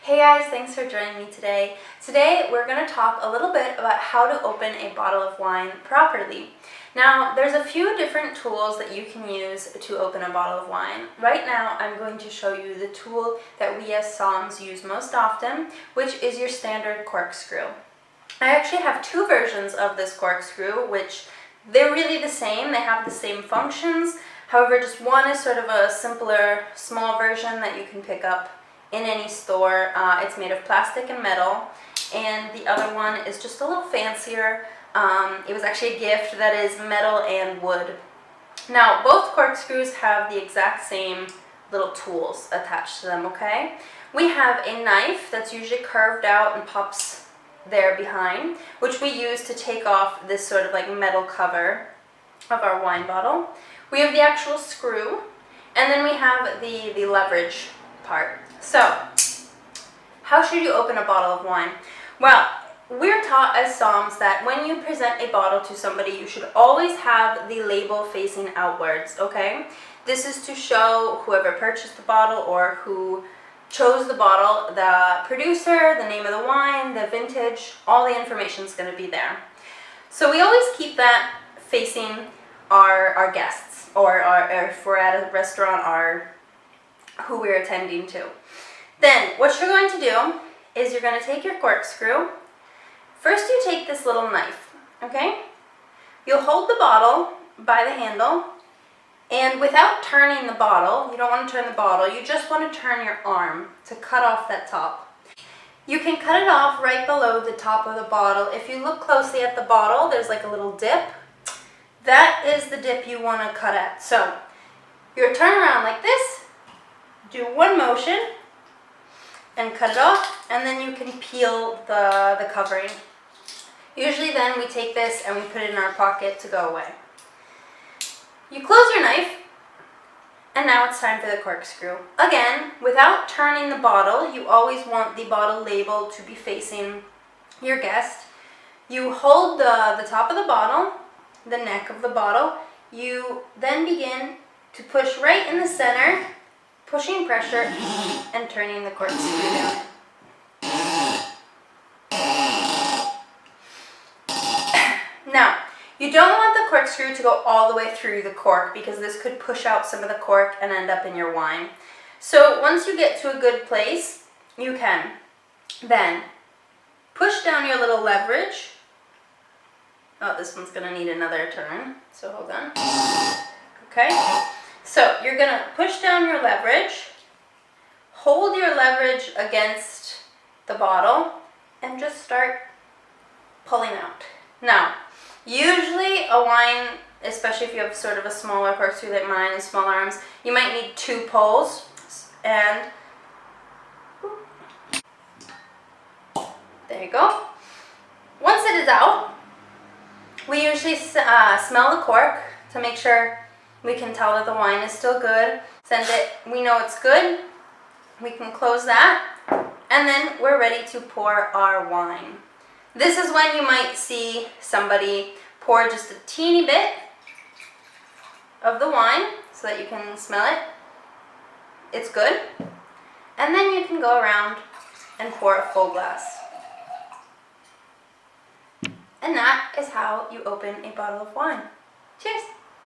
Hey guys, thanks for joining me today. Today we're going to talk a little bit about how to open a bottle of wine properly. Now there's a few different tools that you can use to open a bottle of wine. Right now I'm going to show you the tool that we as somms use most often, which is your standard corkscrew. I actually have two versions of this corkscrew, which they're really the same. They have the same functions. However, just one is sort of a simpler, small version that you can pick up in any store. It's made of plastic and metal, and the other one is just a little fancier. It was actually a gift that is metal and wood. Now, both corkscrews have the exact same little tools attached to them, okay? We have a knife that's usually curved out and pops there behind, which we use to take off this sort of like metal cover of our wine bottle. We have the actual screw, and then we have the leverage part. So, how should you open a bottle of wine? Well, we're taught as somms that when you present a bottle to somebody, you should always have the label facing outwards, okay? This is to show whoever purchased the bottle or who chose the bottle, the producer, the name of the wine, the vintage, all the information is going to be there. So we always keep that facing our guests, or if we're at a restaurant, who we're attending to. Then what you're going to do is you're going to take your corkscrew. First you take this little knife, okay? You'll hold the bottle by the handle, and without turning the bottle, you don't want to turn the bottle, you just want to turn your arm to cut off that top. You can cut it off right below the top of the bottle. If you look closely at the bottle, there's like a little dip. That is the dip you want to cut at. So you'll turn around like this, do one motion, and cut it off, and then you can peel the covering. Usually then we take this and we put it in our pocket to go away. You close your knife, and now it's time for the corkscrew. Again, without turning the bottle, you always want the bottle label to be facing your guest. You hold the top of the bottle, the neck of the bottle. You then begin to push right in the center, pushing pressure and turning the corkscrew down. Now, you don't want the corkscrew to go all the way through the cork because this could push out some of the cork and end up in your wine. So once you get to a good place, you can then push down your little leverage. Oh, this one's going to need another turn, so hold on. Okay, so you're going to push down your leverage, hold your leverage against the bottle, and just start pulling out. Now, usually a wine, especially if you have sort of a smaller corkscrew like mine and small arms, you might need two pulls, and there you go. Once it is out, we usually smell the cork to make sure we can tell that the wine is still good. Since we know it's good, we can close that, and then we're ready to pour our wine. This is when you might see somebody pour just a teeny bit of the wine so that you can smell it. It's good. And then you can go around and pour a full glass. And that is how you open a bottle of wine. Cheers!